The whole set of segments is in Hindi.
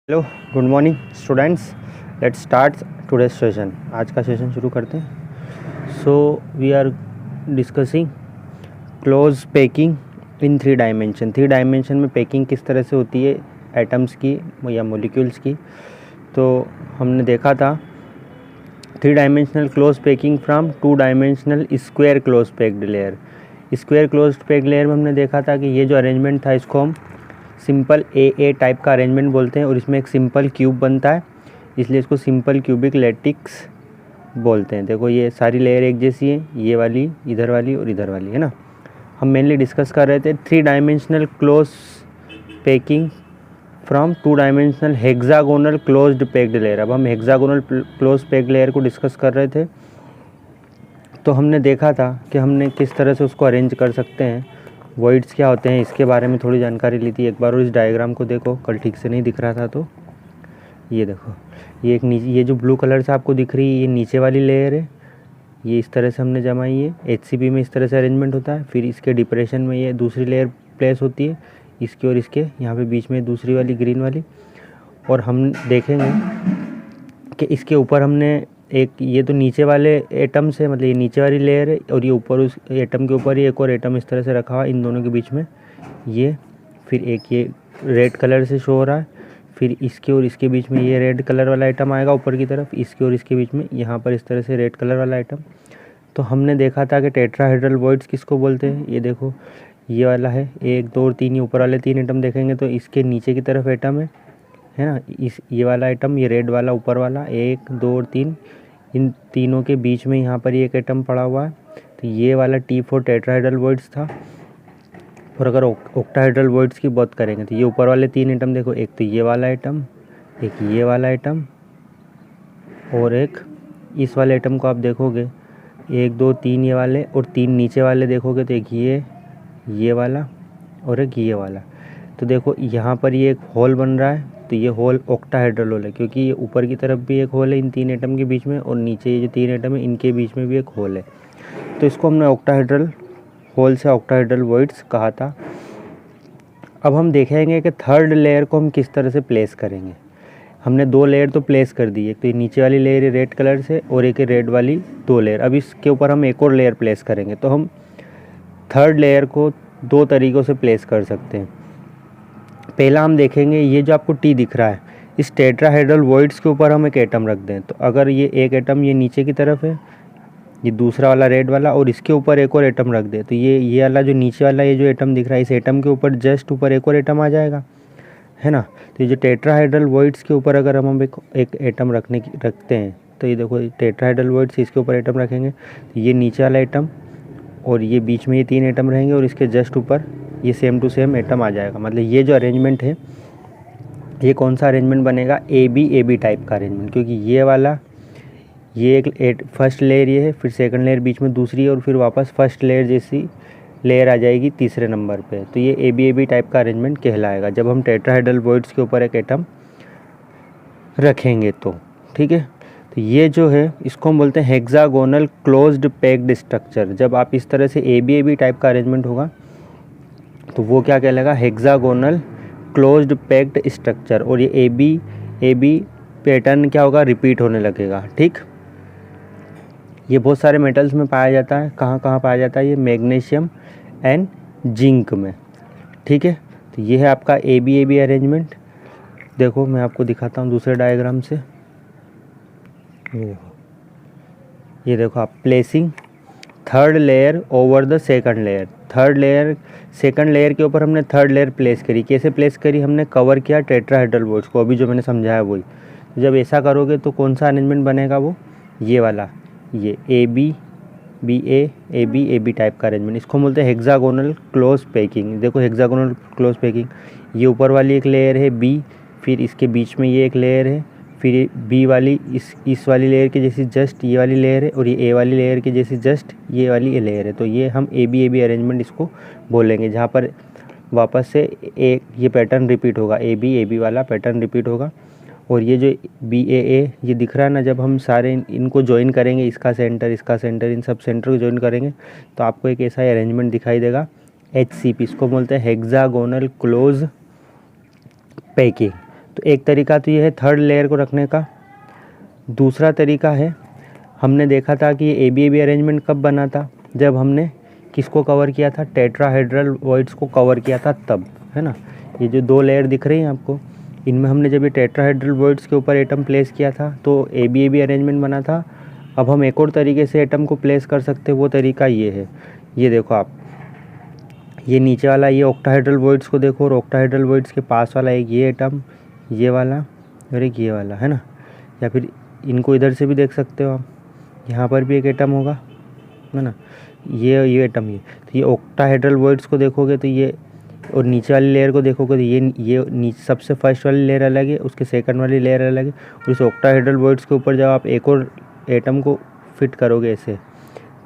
Hello, good morning students. Let's start today's session. आज का सेशन शुरू करते हैं। So we are discussing close packing in 3 dimension. 3 dimension में पैकिंग किस तरह से होती है एटम्स की या मॉलिक्यूल्स की। तो हमने देखा था 3 dimensional close packing from 2 dimensional square close packed layer. Square close packed layer में हमने देखा था कि ये जो अरेंजमेंट था इसको हम सिंपल ए टाइप का अरेंजमेंट बोलते हैं और इसमें एक सिंपल क्यूब बनता है, इसलिए इसको सिंपल क्यूबिक लैटिक्स बोलते हैं। देखो ये सारी लेयर एक जैसी है, ये वाली, इधर वाली और इधर वाली, है ना। हम मेनली डिस्कस कर रहे थे 3 dimensional close packing from 2 dimensional hexagonal closed packed layer. अब हम हेक्सागोनल क्लोज पैक्ड लेयर को डिस्कस कर रहे थे। तो हमने देखा था कि हमने किस तरह से उसको अरेंज कर सकते हैं, वॉइड्स क्या होते हैं, इसके बारे में थोड़ी जानकारी ली थी। एक बार और इस डायग्राम को देखो, कल ठीक से नहीं दिख रहा था। तो ये देखो, ये एक नीचे, ये जो ब्लू कलर से आपको दिख रही है ये नीचे वाली लेयर है। ये इस तरह से हमने जमाई है। HCP में इस तरह से अरेंजमेंट होता है। फिर इसके डिप्रेशन में ये दूसरी लेयर प्लेस होती है, इसके और इसके यहाँ पे बीच में दूसरी वाली ग्रीन वाली। और हम देखेंगे कि इसके ऊपर हमने एक, ये तो नीचे वाले एटम्स है, मतलब ये नीचे वाली लेयर है, और ये ऊपर उस एटम के ऊपर ही एक और एटम इस तरह से रखा हुआ इन दोनों के बीच में ये। फिर एक ये रेड कलर से शो हो रहा है, फिर इसके और इसके बीच में ये रेड कलर वाला आइटम आएगा ऊपर की तरफ, इसके और इसके बीच में यहाँ पर इस तरह से रेड कलर वाला आइटम। तो हमने देखा था कि टेट्राहेड्रल वॉइड्स किसको बोलते हैं। ये देखो, ये वाला है 1 2 और 3, ये ऊपर वाले 3 एटम देखेंगे तो इसके नीचे की तरफ एटम है ना। इस ये वाला आइटम, ये रेड वाला ऊपर वाला 1 2 और 3, इन तीनों के बीच में यहाँ पर ये एक एटम पड़ा हुआ है। तो ये वाला T4 टेट्राहेड्रल वॉइड्स था। और अगर ऑक्टाहेड्रल वॉइड्स की बात करेंगे तो ये ऊपर वाले 3 एटम देखो, एक तो ये वाला एटम, एक ये वाला एटम, और एक इस वाले एटम को आप देखोगे 1 2 3 ये वाले, और 3 नीचे वाले देखोगे तो एक ये वाला और एक ये वाला। तो देखो यहाँ पर ये एक होल बन रहा है, तो ये होल ऑक्टाहेड्रल होल है, क्योंकि ये ऊपर की तरफ भी एक होल है इन 3 एटम के बीच में, और नीचे ये जो 3 एटम है इनके बीच में भी एक होल है। तो इसको हमने ऑक्टाहेड्रल होल से ऑक्टाहेड्रल वॉइड्स कहा था। अब हम देखेंगे कि थर्ड लेयर को हम किस तरह से प्लेस करेंगे। हमने 2 लेयर तो प्लेस कर दी, एक तो ये नीचे वाली लेयर है रेड कलर से, और एक रेड वाली 2 लेयर। अब इसके ऊपर हम एक और लेयर प्लेस करेंगे। तो हम थर्ड लेयर को 2 तरीक़ों से प्लेस कर सकते हैं। पहला हम देखेंगे, ये जो आपको T दिख रहा है, इस टेट्राहेड्रल वॉइड्स के ऊपर हम एक एटम रख दें। तो अगर ये एक एटम ये नीचे की तरफ है, ये दूसरा वाला रेड वाला, और इसके ऊपर एक और एटम रख दे, तो ये वाला जो नीचे वाला ये जो एटम दिख रहा है, इस एटम के ऊपर जस्ट ऊपर एक और एटम आ जाएगा, है ना। तो ये जो टेट्राहेड्रल वॉइड्स के ऊपर अगर हम एक एटम रखते हैं, तो ये देखो टेट्राहेड्रल वॉइड्स, इसके ऊपर एटम रखेंगे, तो ये नीचे वाला एटम और ये बीच में ये 3 एटम रहेंगे, और इसके जस्ट ऊपर ये सेम टू सेम एटम आ जाएगा। मतलब ये जो अरेंजमेंट है, ये कौन सा अरेंजमेंट बनेगा, AB टाइप का अरेंजमेंट। क्योंकि ये वाला, ये एक फर्स्ट लेयर ये है, फिर सेकंड लेयर बीच में दूसरी, और फिर वापस फर्स्ट लेयर जैसी लेयर आ जाएगी तीसरे नंबर पे। तो ये AB टाइप का अरेंजमेंट कहलाएगा जब हम टेट्राहेड्रल वॉइड्स के ऊपर एक एटम रखेंगे तो, ठीक है। तो ये जो है इसको हम बोलते हैं हेक्सागोनल क्लोज्ड पैक्ड स्ट्रक्चर। जब आप इस तरह से AB टाइप का अरेंजमेंट होगा तो वो क्या कहलाएगा, हेक्सागोनल क्लोज्ड पैक्ड स्ट्रक्चर। और ये AB पैटर्न क्या होगा, रिपीट होने लगेगा, ठीक। ये बहुत सारे मेटल्स में पाया जाता है। कहाँ कहाँ पाया जाता है, ये मैग्नीशियम एंड जिंक में, ठीक है। तो ये है आपका AB अरेंजमेंट। देखो मैं आपको दिखाता हूँ दूसरे डायग्राम से। ये देखो आप, placing third layer over the second layer. Second layer के ऊपर हमने थर्ड लेयर प्लेस करी। कैसे प्लेस करी, हमने कवर किया टेट्राहेड्रल वॉइड्स को, अभी जो मैंने समझाया वही। तो जब ऐसा करोगे तो कौन सा अरेंजमेंट बनेगा, वो ये वाला, ये AB टाइप का अरेंजमेंट। इसको बोलते हैं हेक्सागोनल क्लोज पैकिंग। देखो हेक्सागोनल क्लोज पैकिंग, ये ऊपर वाली एक लेयर है B, फिर इसके बीच में ये एक लेयर है, फिर B वाली इस वाली लेयर के जैसी जस्ट ये वाली लेयर है, और ये A वाली लेयर के जैसी जस्ट ये वाली लेयर है। तो ये हम AB अरेंजमेंट इसको बोलेंगे, जहाँ पर वापस से एक ये पैटर्न रिपीट होगा, AB वाला पैटर्न रिपीट होगा। और ये जो BAA ये दिख रहा है ना, जब हम सारे इनको ज्वाइन करेंगे, इसका सेंटर इन सब सेंटर को ज्वाइन करेंगे, तो आपको एक ऐसा अरेंजमेंट दिखाई देगा HCP। इसको बोलते हैं हेक्सागोनल क्लोज पैकिंग। तो एक तरीका तो ये है थर्ड लेयर को रखने का। दूसरा तरीका है, हमने देखा था कि ये ABAB अरेंजमेंट कब बना था, जब हमने किसको कवर किया था, टेट्राहेड्रल वॉइड्स को कवर किया था तब, है ना। ये जो 2 लेयर दिख रही हैं आपको, इनमें हमने जब ये टेट्राहेड्रल वॉइड्स के ऊपर एटम प्लेस किया था तो ABAB अरेंजमेंट बना था। अब हम एक और तरीके से एटम को प्लेस कर सकते हैं, वो तरीका ये है। ये देखो आप, ये नीचे वाला ये ऑक्टाहेड्रल वॉइड्स को देखो, और ऑक्टाहेड्रल वॉइड्स के पास वाला एक ये एटम, ये वाला और एक ये वाला, है ना। या फिर इनको इधर से भी देख सकते हो आप, यहाँ पर भी एक एटम होगा, है ना। ये एटम, ये तो ये ऑक्टाहेड्रल वॉइड्स को देखोगे तो ये, और नीचे वाली लेयर को देखोगे तो ये नीचे सबसे फर्स्ट वाली लेयर अलग है, उसके सेकंड वाली लेयर अलग है, और इस ऑक्टाहेड्रल वॉइड्स के ऊपर जब आप एक और एटम को फिट करोगे ऐसे,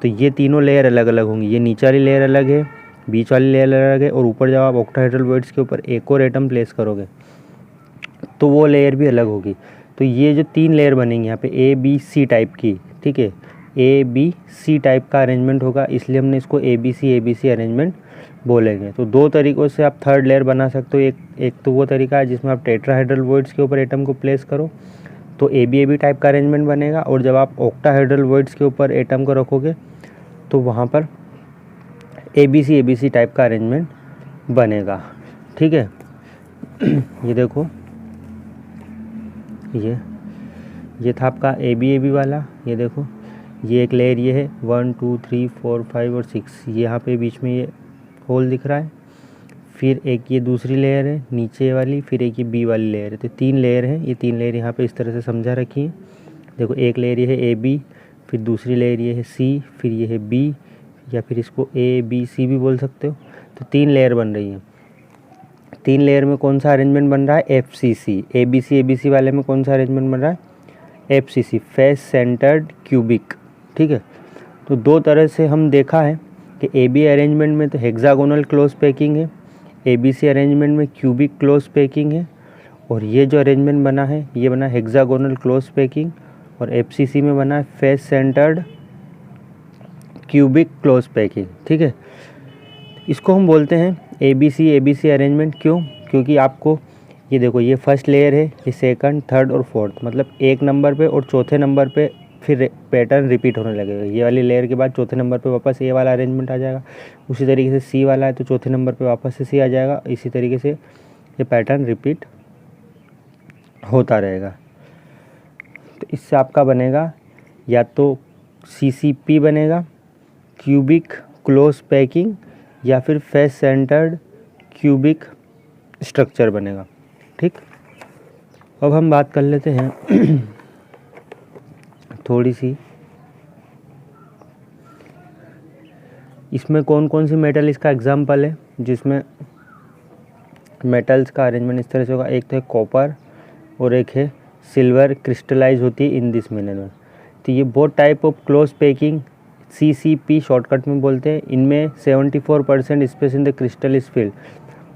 तो ये तीनों लेयर अलग अलग होंगी। ये नीचे वाली लेयर अलग है, बीच वाली लेयर अलग है, और ऊपर जब आप ऑक्टाहेड्रल वॉइड्स के ऊपर एक और एटम प्लेस करोगे तो वो लेयर भी अलग होगी। तो ये जो 3 लेयर बनेंगी यहाँ पे ABC टाइप की, ठीक है, ABC टाइप का अरेंजमेंट होगा, इसलिए हमने इसको ABC अरेंजमेंट बोलेंगे। तो 2 तरीक़ों से आप थर्ड लेयर बना सकते हो। एक तो वो तरीका है जिसमें आप टेट्राहेड्रल वॉइड्स के ऊपर एटम को प्लेस करो तो ABAB टाइप का अरेंजमेंट बनेगा, और जब आप ऑक्टाहेड्रल वॉइड्स के ऊपर एटम को रखोगे तो वहाँ पर ABC टाइप का अरेंजमेंट बनेगा, ठीक है। ये देखो, ये था आपका ABAB वाला। ये देखो, ये एक लेयर ये है 1 2 3 4 5 और 6, यहाँ पे बीच में ये होल दिख रहा है। फिर एक ये दूसरी लेयर है नीचे वाली, फिर एक ये B वाली लेयर है। तो 3 लेयर हैं, ये 3 लेयर यहाँ पे इस तरह से समझा रखी है। देखो, एक लेयर ये है AB, फिर दूसरी लेयर ये है C, फिर ये है B, या फिर इसको ABC भी बोल सकते हो। तो 3 लेयर बन रही हैं। 3 लेयर में कौन सा अरेंजमेंट बन रहा है, FCC। ABC वाले में कौन सा अरेंजमेंट बन रहा है, FCC, फेस सेंटर्ड क्यूबिक, ठीक है। तो 2 तरह से हम देखा है कि AB अरेंजमेंट में तो हेक्सागोनल क्लोज पैकिंग है, ABC अरेंजमेंट में क्यूबिक क्लोज पैकिंग है, और ये जो अरेंजमेंट बना है ये बना हेक्सागोनल क्लोज पैकिंग, और FCC में बना है face centred cubic close packing, ठीक है। इसको हम बोलते हैं ABC अरेंजमेंट। क्यों? क्योंकि आपको ये देखो, ये फर्स्ट लेयर है, ये सेकंड, थर्ड और फोर्थ, मतलब 1 नंबर पे और चौथे नंबर पे फिर पैटर्न रिपीट होने लगेगा। ये वाली लेयर के बाद चौथे नंबर पे वापस ये वाला अरेंजमेंट आ जाएगा। उसी तरीके से C वाला है तो चौथे नंबर पे वापस से C आ जाएगा। इसी तरीके से ये पैटर्न रिपीट होता रहेगा। तो इससे आपका बनेगा या तो CCP बनेगा, क्यूबिक क्लोज पैकिंग, या फिर फेस सेंटर्ड क्यूबिक स्ट्रक्चर बनेगा, ठीक। अब हम बात कर लेते हैं थोड़ी सी, इसमें कौन कौन सी मेटल इसका एग्जाम्पल है जिसमें मेटल्स का अरेंजमेंट इस तरह से होगा। एक तो है कॉपर और एक है सिल्वर क्रिस्टलाइज होती है इन दिस मैनर में। तो ये both type of close packing CCP shortcut में बोलते हैं। इनमें 74% space in the crystal is filled,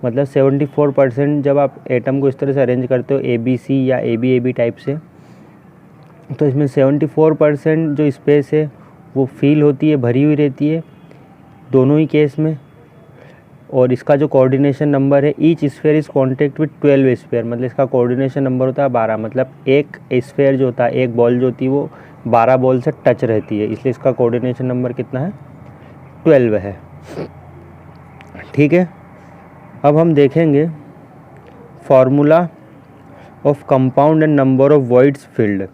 मतलब 74% जब आप एटम को इस तरह से अरेंज करते हो ABC या ABAB टाइप से, तो इसमें 74% जो स्पेस है वो फील होती है, भरी हुई रहती है दोनों ही केस में। और इसका जो कोऑर्डिनेशन नंबर है, each sphere is contact with 12 sphere, मतलब इसका कोऑर्डिनेशन नंबर होता है 12, मतलब एक स्फेयर जो होता है, एक बॉल जो होती है वो 12 बॉल से टच रहती है, इसलिए इसका कोऑर्डिनेशन नंबर कितना है, 12 है, ठीक है। अब हम देखेंगे formula of compound and number of voids field,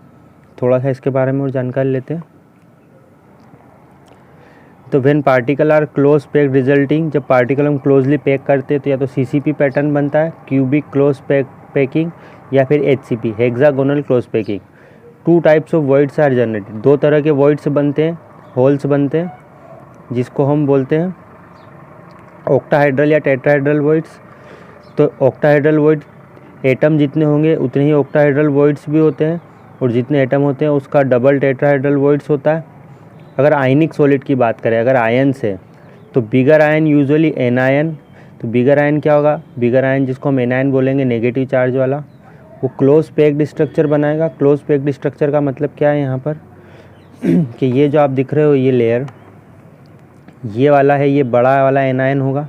थोड़ा सा इसके बारे में और जानकारी लेते हैं। तो when particle are close packed resulting, जब पार्टिकल हम क्लोजली पैक करते हैं तो या तो CCP पैटर्न बनता है, क्यूबिक क्लोज पैकिंग, या फिर HCP hexagonal close packing. 2 types of voids are generated, 2 तरह के वॉइड्स बनते हैं, होल्स बनते हैं, जिसको हम बोलते हैं ऑक्टाहेड्रल या टेट्राहेड्रल वॉइड्स। तो ऑक्टाहेड्रल वॉइड एटम जितने होंगे उतने ही ऑक्टाहेड्रल वॉइड्स भी होते हैं, और जितने एटम होते हैं उसका डबल टेट्राहेड्रल वॉइड्स होता है। अगर आयनिक सॉलिड की बात करें, अगर आयन से, तो बिगर आयन यूजुअली एनायन। तो बिगर आयन क्या होगा, बिगर आयन जिसको हम एनायन बोलेंगे, नेगेटिव चार्ज वाला, वो क्लोज पैक्ड स्ट्रक्चर बनाएगा। क्लोज पैक्ड स्ट्रक्चर का मतलब क्या है यहाँ पर कि ये जो आप दिख रहे हो ये लेयर, ये वाला है, ये बड़ा वाला एनायन होगा,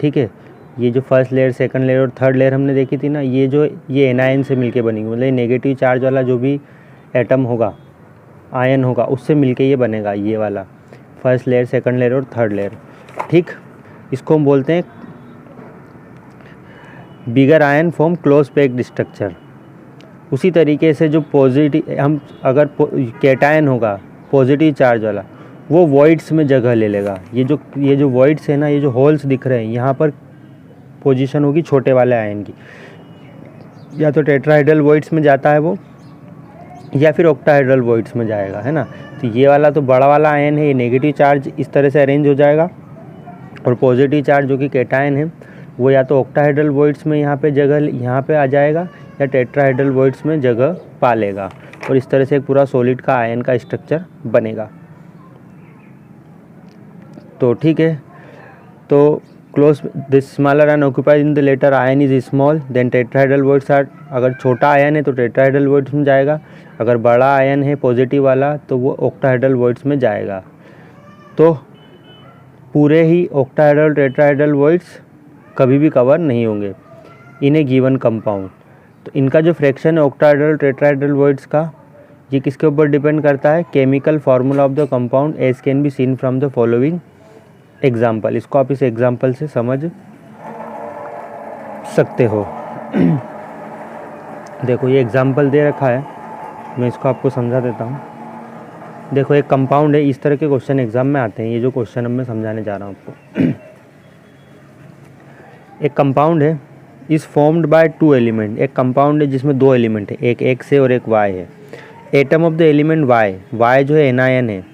ठीक है। ये जो फर्स्ट लेयर, सेकंड लेयर और थर्ड लेयर हमने देखी थी ना, ये एनायन से मिलके बनेगी, मतलब नेगेटिव चार्ज वाला जो भी एटम होगा, आयन होगा, उससे मिलके ये बनेगा, ये वाला फर्स्ट लेयर, सेकंड लेयर और थर्ड लेयर। ठीक, इसको हम बोलते हैं bigger ion form close packed structure. उसी तरीके से जो पॉजिटिव, हम अगर कैटायन होगा पॉजिटिव चार्ज वाला, वो वॉइड्स में जगह ले लेगा। ये जो वॉइड्स है ना, ये जो होल्स दिख रहे हैं, यहाँ पर पोजीशन होगी छोटे वाले आयन की, या तो टेट्राहेड्रल वॉइड्स में जाता है वो, या फिर ऑक्टाहेड्रल वॉइड्स में जाएगा, है ना। तो ये वाला तो बड़ा वाला आयन है, ये नेगेटिव चार्ज इस तरह से अरेंज हो जाएगा, और पॉजिटिव चार्ज जो कि कैटायन है वो या तो ऑक्टाहेड्रल वॉइड्स में यहाँ पे आ जाएगा, या टेट्राहेड्रल वॉइड्स में जगह पा लेगा, और इस तरह से एक पूरा सॉलिड का आयन का स्ट्रक्चर बनेगा। तो ठीक है, तो close this smaller ion occupied in the latter ion is small then tetrahedral voids are, अगर छोटा आयन है तो टेट्राहेड्रल वॉइड्स में जाएगा, अगर बड़ा आयन है पॉजिटिव वाला तो वो ऑक्टाहेड्रल वॉइड्स में जाएगा। तो पूरे ही ऑक्टाहेड्रल टेट्राहेड्रल वॉइड्स कभी भी कवर नहीं होंगे इन ए गिवन कंपाउंड। तो इनका जो फ्रैक्शन है ऑक्टाहेड्रल टेट्राहेड्रल वॉइड्स का, ये किसके ऊपर डिपेंड करता है, chemical formula of the compound as can be seen from the following example. इसको आप इस एग्जाम्पल से समझ सकते हो। देखो ये एग्जाम्पल दे रखा है, मैं इसको आपको समझा देता हूँ। देखो एक कंपाउंड है, इस तरह के क्वेश्चन एग्जाम में आते हैं, ये जो क्वेश्चन अब मैं समझाने जा रहा हूँ आपको। एक कंपाउंड है, is formed by two element, एक कंपाउंड है जिसमें दो एलिमेंट है, एक एक्स है और एक वाई है। Atom of the element Y जो है एनायन है,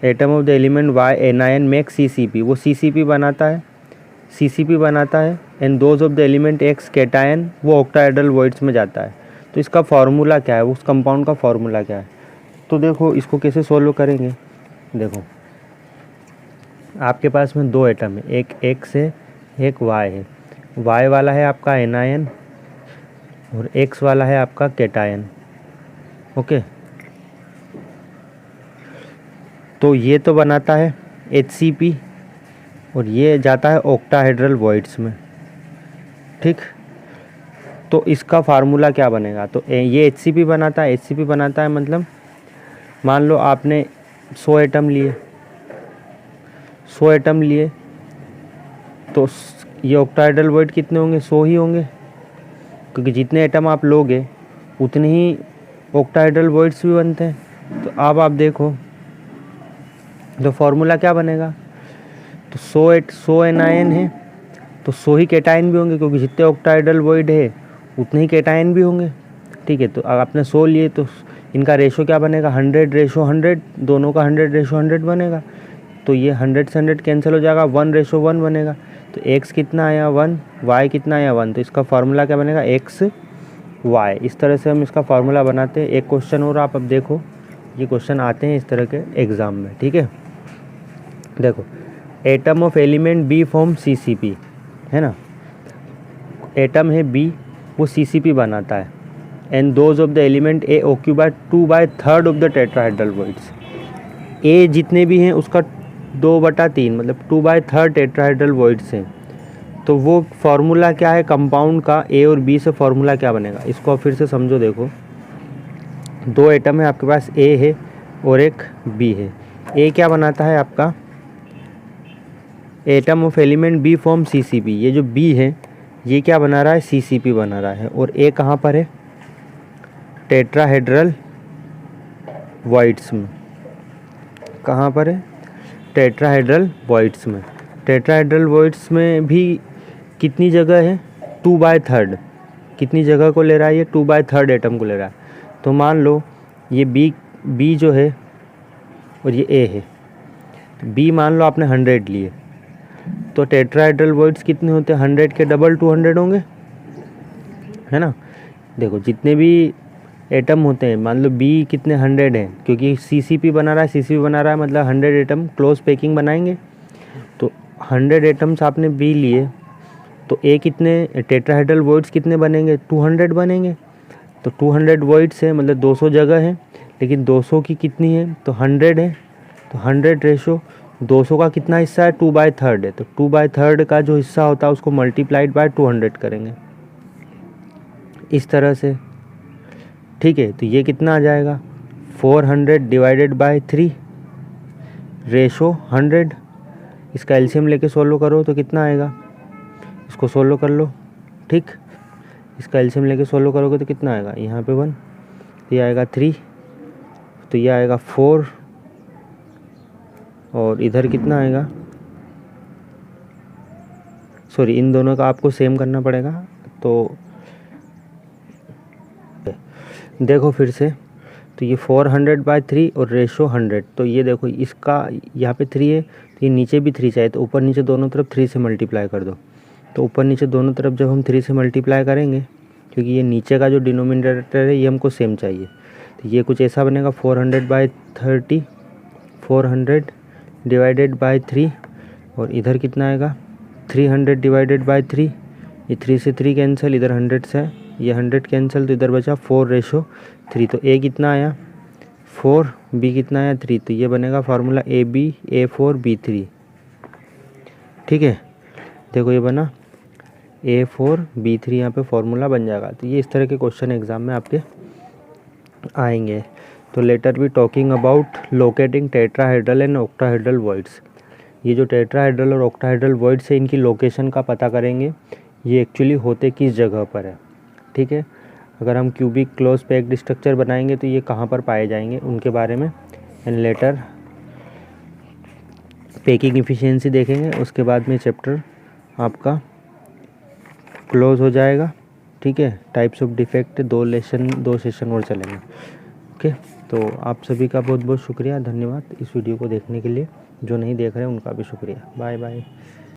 atom of the element Y anion make CCP, वो CCP बनाता है, and those of the element X cation, वो ऑक्टाहेड्रल वॉइड्स में जाता है। तो इसका फार्मूला क्या है, उस कंपाउंड का फार्मूला क्या है। तो देखो इसको कैसे सोल्व करेंगे। देखो आपके पास में दो एटम है, एक एक्स है एक वाई है, वाई वाला है आपका एनायन और एक्स वाला है आपका कैटायन। ओके, तो ये तो बनाता है HCP और ये जाता है ऑक्टाहेड्रल वॉइड्स में। ठीक, तो इसका फार्मूला क्या बनेगा, तो ये HCP बनाता है, HCP बनाता है मतलब मान लो आपने 100 एटम लिए, 100 एटम लिए, तो ये ऑक्टाहेड्रल वॉइड कितने होंगे, 100 ही होंगे, क्योंकि जितने एटम आप लोगे उतने ही ऑक्टाहेड्रल वॉइड्स भी बनते हैं। तो अब आप देखो तो फार्मूला क्या बनेगा, तो 100 एनायन है तो 100 ही कैटायन भी होंगे, क्योंकि जितने ऑक्टाहेड्रल वॉइड है उतने ही कैटायन भी होंगे। ठीक है, तो अगर आपने 100 लिए तो इनका रेशो क्या बनेगा, 100:100, दोनों का 100:100 बनेगा। तो ये 100 से 100 कैंसिल हो जाएगा, 1:1 बनेगा। तो x कितना आया 1, y कितना आया 1, तो इसका फार्मूला क्या बनेगा XY। इस तरह से हम इसका फार्मूला बनाते हैं। एक क्वेश्चन और आप अब देखो, ये क्वेश्चन आते हैं इस तरह के एग्ज़ाम में। ठीक है, देखो atom of element B form CCP, है ना, एटम है B, वो CCP बनाता है, and those of the element A occupy 2/3 of the tetrahedral voids. A जितने भी हैं उसका 2/3 मतलब 2/3 टेट्राहेड्रल वॉइड्स हैं। तो वो फार्मूला क्या है कंपाउंड का, A और B से फार्मूला क्या बनेगा, इसको फिर से समझो। देखो दो एटम है आपके पास, A है और एक B है। A क्या बनाता है आपका, atom of element B form CCP, ये जो B है ये क्या बना रहा है, CCP बना रहा है, और A कहाँ पर है, टेट्राहेड्रल वॉइड्स में। कहाँ पर है, टेट्राहेड्रल वॉइड्स में। टेट्राहेड्रल वॉइड्स में भी कितनी जगह है, 2/3, कितनी जगह को ले रहा है ये, 2/3 एटम को ले रहा है। तो मान लो ये B जो है और ये A है, तो B मान लो आपने 100 लिए, तो टेट्राहेड्रल वॉइड्स कितने होते हैं, 100 के डबल 200 होंगे, है ना। देखो जितने भी एटम होते हैं, मान लो B कितने 100 हैं, क्योंकि CCP बना रहा है, CCP बना रहा है मतलब 100 एटम क्लोज पैकिंग बनाएंगे। तो 100 एटम्स आपने B लिए, तो A कितने टेट्राहेड्रल वॉइड्स कितने बनेंगे, 200 बनेंगे। तो 200 वॉइड्स है मतलब 200 जगह है, लेकिन 200 की कितनी है, तो 100 है, तो 100 रेशो 200 का कितना हिस्सा है, 2/3 है, तो 2/3 का जो हिस्सा होता है उसको मल्टीप्लाइड बाय 200 करेंगे इस तरह से। ठीक है, तो ये कितना आ जाएगा, 400 डिवाइडेड बाय 3 रेशो 100। इसका एलसीएम लेके सोल्व करो तो कितना आएगा, इसको सोल्व कर लो। ठीक, इसका एलसीएम लेके सोल्व करोगे तो कितना आएगा, यहाँ पे 1, ये आएगा 3, तो ये आएगा 4, और इधर कितना आएगा, सॉरी इन दोनों का आपको सेम करना पड़ेगा। तो देखो फिर से, तो ये 400/3 और रेशो 100, तो ये देखो इसका यहाँ पे 3 है, तो ये नीचे भी 3 चाहिए, तो ऊपर नीचे दोनों तरफ 3 से मल्टीप्लाई कर दो। तो ऊपर नीचे दोनों तरफ जब हम 3 से मल्टीप्लाई करेंगे, क्योंकि ये नीचे का जो डिनोमिनेटर है ये हमको सेम चाहिए, तो ये कुछ ऐसा बनेगा 400/30, 400 डिवाइडेड बाय 3, और इधर कितना आएगा 300 डिवाइडेड बाय 3, ये 3 से 3 कैंसिल, इधर 100 से ये 100 कैंसिल, तो इधर बचा 4:3। तो ए कितना आया 4, बी कितना आया 3, तो ये बनेगा फार्मूला A4B3। ठीक है, देखो ये बना A4B3, यहाँ पे फार्मूला बन जाएगा। तो ये इस तरह के क्वेश्चन एग्जाम में आपके आएंगे। तो later be talking about locating tetrahedral and octahedral voids. ये जो टेट्राहेड्रल और ऑक्टाहेड्रल वॉइड्स है इनकी लोकेशन का पता करेंगे, ये एक्चुअली होते किस जगह पर है। ठीक है, अगर हम क्यूबिक क्लोज पैक्ड स्ट्रक्चर बनाएंगे तो ये कहाँ पर पाए जाएंगे उनके बारे में, एंड लेटर पैकिंग इफ़िशियंसी देखेंगे। उसके बाद में चैप्टर आपका क्लोज हो जाएगा। ठीक है, टाइप्स ऑफ डिफेक्ट 2 सेशन और चलेंगे। ओके, तो आप सभी का बहुत बहुत शुक्रिया, धन्यवाद इस वीडियो को देखने के लिए। जो नहीं देख रहे हैं उनका भी शुक्रिया। Bye bye.